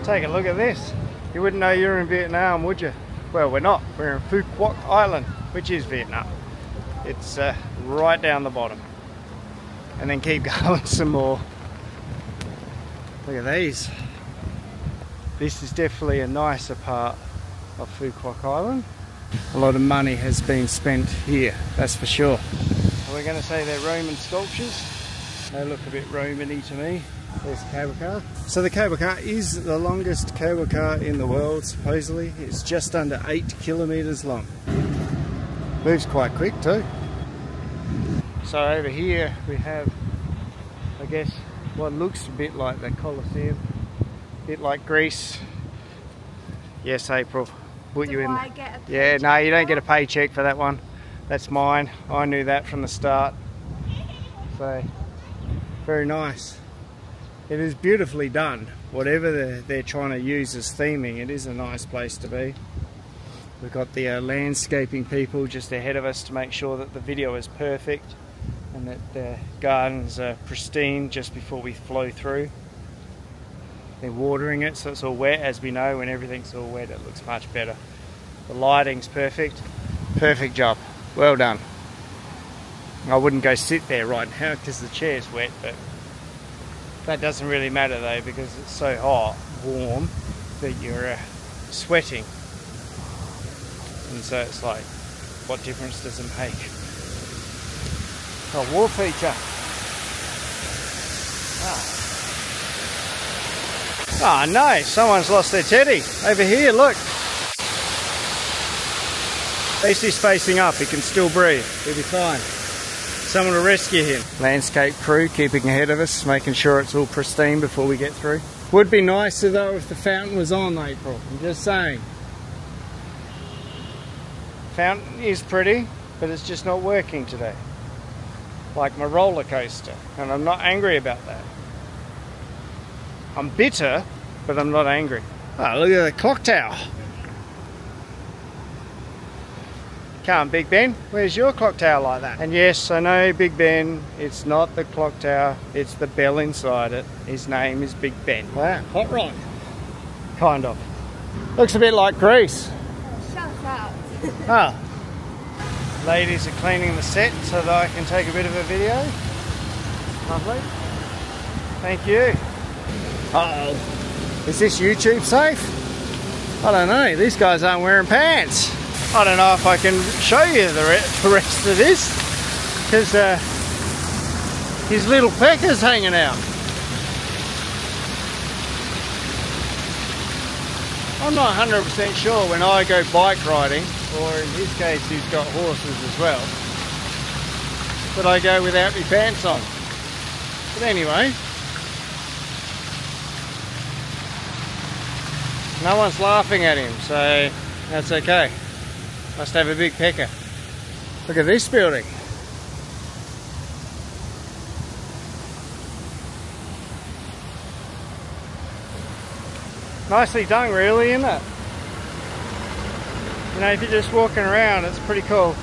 Take a look at this. You wouldn't know you're in Vietnam, would you? Well, we're not. We're in Phu Quoc Island, which is Vietnam. It's right down the bottom. And then keep going some more. Look at these. This is definitely a nicer part of Phu Quoc Island. A lot of money has been spent here, that's for sure. We're going to say they're Roman sculptures. They look a bit Roman-y to me. There's a cable car. So the cable car is the longest cable car in the world, supposedly. It's just under 8 kilometres long. Moves quite quick too. So over here we have, I guess, what looks a bit like the Colosseum. A bit like Greece. Yes, April. Put you in. I get a paycheck? No, you don't get a paycheck for that one. That's mine. I knew that from the start. So, very nice. It is beautifully done. Whatever they're trying to use as theming, it is a nice place to be. We've got the landscaping people just ahead of us to make sure that the video is perfect and that the gardens are pristine just before we flow through. They're watering it so it's all wet. As we know, when everything's all wet it looks much better. The lighting's perfect. Perfect job. Well done. I wouldn't go sit there right now because the chair's wet, but that doesn't really matter though because it's so hot, warm, that you're sweating. And so it's like, what difference does it make? Oh, wall feature. Ah, no, someone's lost their teddy. Over here, look. At least he's facing up, he can still breathe. He'll be fine. Someone will rescue him. Landscape crew keeping ahead of us, making sure it's all pristine before we get through. Would be nicer though if the fountain was on, April. I'm just saying. Fountain is pretty, but it's just not working today. Like my roller coaster, and I'm not angry about that. I'm bitter, but I'm not angry. Oh, look at the clock tower. Come on, Big Ben, where's your clock tower like that? And yes, I know Big Ben, it's not the clock tower, it's the bell inside it. His name is Big Ben. Wow, hot rod. Kind of. Looks a bit like Greece. Shut up. Oh. Ladies are cleaning the set so that I can take a bit of a video. Lovely. Thank you. Uh-oh. Is this YouTube safe? I don't know. These guys aren't wearing pants. I don't know if I can show you the rest of this because his little pecker's hanging out. I'm not 100% sure when I go bike riding, or in his case he's got horses as well, but I go without my pants on. But anyway, no one's laughing at him, so that's okay. Must have a big pecker. Look at this building. Nicely done really, isn't it? You know, if you're just walking around, it's pretty cool.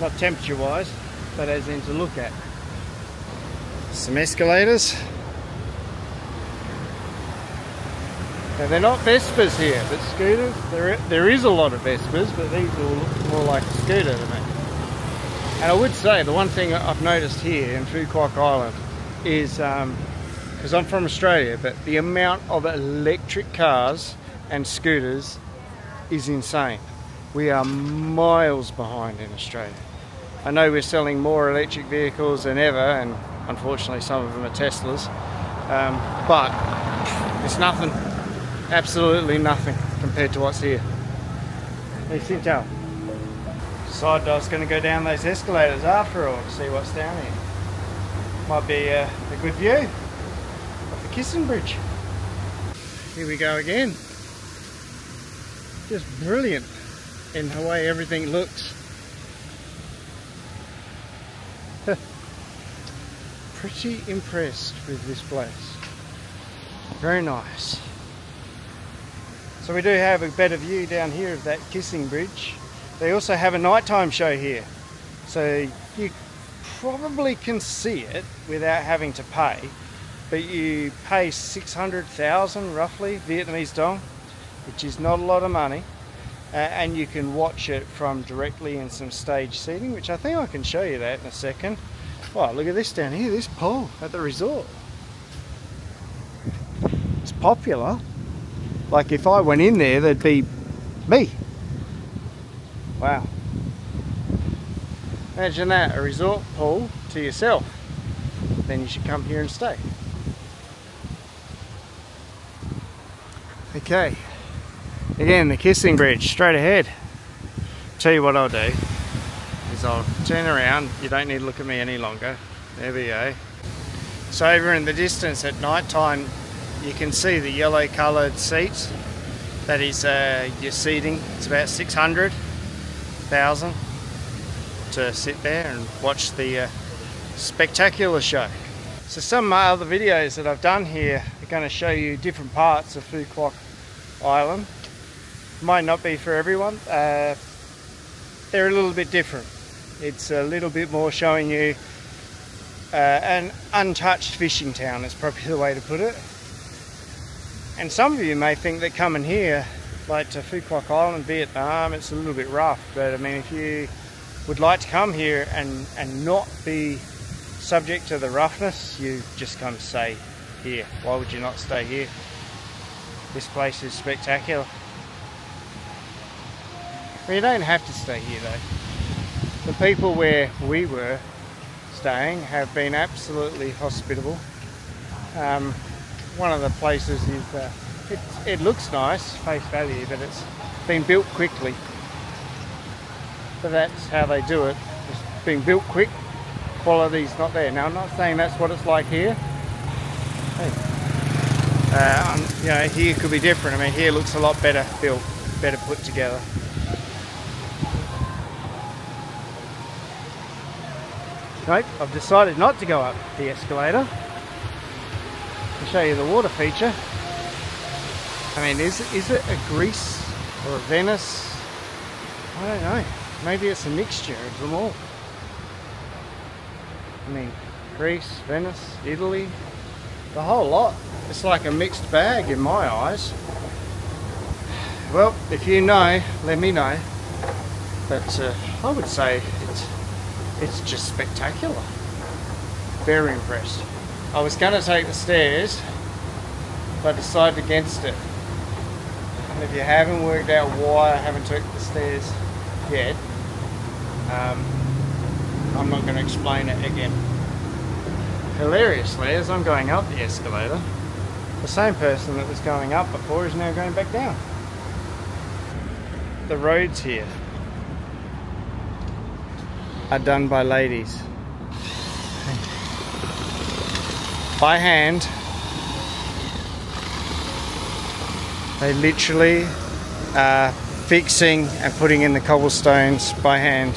Not temperature wise, but as in to look at. Some escalators. Now they're not Vespas here, but scooters. There is a lot of Vespas, but these all look more like a scooter to me. And I would say the one thing I've noticed here in Phu Quoc Island is, because I'm from Australia, but the amount of electric cars and scooters is insane. We are miles behind in Australia. I know we're selling more electric vehicles than ever, and unfortunately some of them are Teslas, but it's nothing. Absolutely nothing compared to what's here. Hey Cinto, decided I was going to go down those escalators after all to see what's down here. Might be a good view of the Kissing Bridge. Here we go again. Just brilliant in the way everything looks. Pretty impressed with this place. Very nice. So we do have a better view down here of that Kissing Bridge. They also have a nighttime show here. So you probably can see it without having to pay. but you pay 600,000 roughly Vietnamese dong, which is not a lot of money, and you can watch it from directly in some stage seating, which I think I can show you that in a second. Oh, look at this down here, this pool at the resort. It's popular. Like if I went in there, there'd be me. Wow. Imagine that, a resort pool to yourself. Then you should come here and stay. Okay. Again, the kissing bridge, straight ahead. Tell you what I'll do is I'll turn around. You don't need to look at me any longer. There we go. So over in the distance at night time, you can see the yellow coloured seats. That is your seating. It's about 600,000 to sit there and watch the spectacular show. So some other videos that I've done here are going to show you different parts of Phu Quoc Island. Might not be for everyone. They're a little bit different. It's a little bit more showing you an untouched fishing town is probably the way to put it. And some of you may think that coming here, like to Phu Quoc Island, Vietnam, it's a little bit rough. But I mean, if you would like to come here and not be subject to the roughness, you just come stay here. Why would you not stay here? This place is spectacular. Well, you don't have to stay here though. The people where we were staying have been absolutely hospitable. One of the places is, it looks nice, face value, but it's been built quickly. But that's how they do it. It's being built quick, quality's not there. Now I'm not saying that's what it's like here. Hey. You know, here could be different. I mean, here looks a lot better built, better put together. Nope, I've decided not to go up the escalator. I'll show you the water feature. I mean, is it a Greece or a Venice? I don't know. Maybe it's a mixture of them all. I mean, Greece, Venice, Italy, the whole lot. It's like a mixed bag in my eyes. Well, if you know, let me know. But I would say it's just spectacular. Very impressed. I was going to take the stairs, but decided against it. And if you haven't worked out why I haven't taken the stairs yet, I'm not going to explain it again. Hilariously, as I'm going up the escalator, the same person that was going up before is now going back down. The roads here are done by ladies. By hand. They literally are fixing and putting in the cobblestones by hand.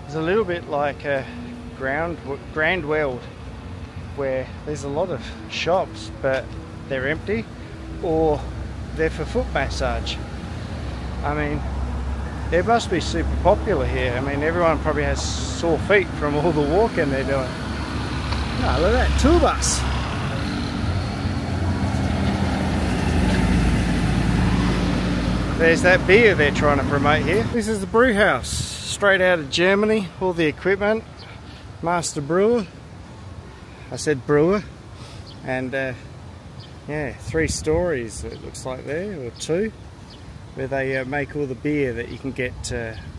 It's a little bit like a grand world where there's a lot of shops, but they're empty or they're for foot massage. I mean, it must be super popular here. I mean, everyone probably has sore feet from all the walking they're doing. Oh, look at that, tour bus. There's that beer they're trying to promote here. This is the brew house, straight out of Germany. All the equipment, master brewer. I said brewer. And yeah, 3 stories it looks like there, or 2. Where they make all the beer that you can get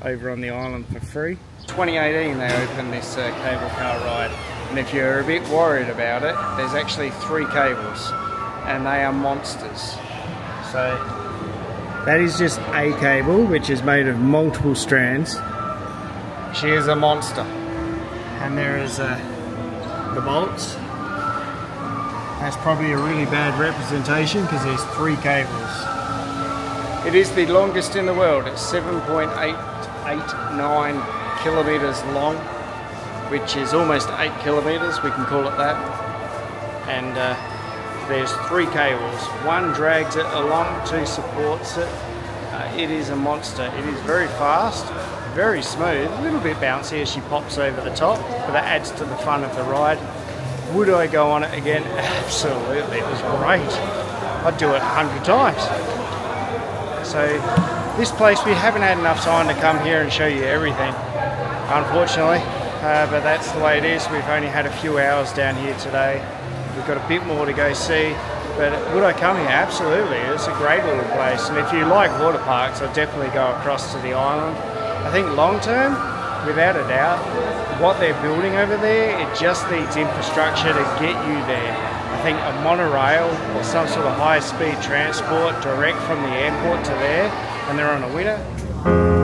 over on the island for free. 2018 they opened this cable car ride, and if you're a bit worried about it, there's actually 3 cables and they are monsters. So that is just a cable which is made of multiple strands. She is a monster. And there is the bolts. That's probably a really bad representation because there's 3 cables. It is the longest in the world. It's 7.889 kilometres long, which is almost 8 kilometres, we can call it that. And there's 3 cables. 1 drags it along, 2 supports it. It is a monster. It is very fast. very smooth, a little bit bouncy as she pops over the top, but that adds to the fun of the ride. Would I go on it again? Absolutely, it was great. I'd do it 100 times. So this place, we haven't had enough time to come here and show you everything, unfortunately, but that's the way it is. We've only had a few hours down here today. We've got a bit more to go see, but would I come here? Absolutely, it's a great little place, and if you like water parks, I'd definitely go across to the island. I think long term, without a doubt, what they're building over there, it just needs infrastructure to get you there. I think a monorail or some sort of high-speed transport direct from the airport to there, and they're on a winner.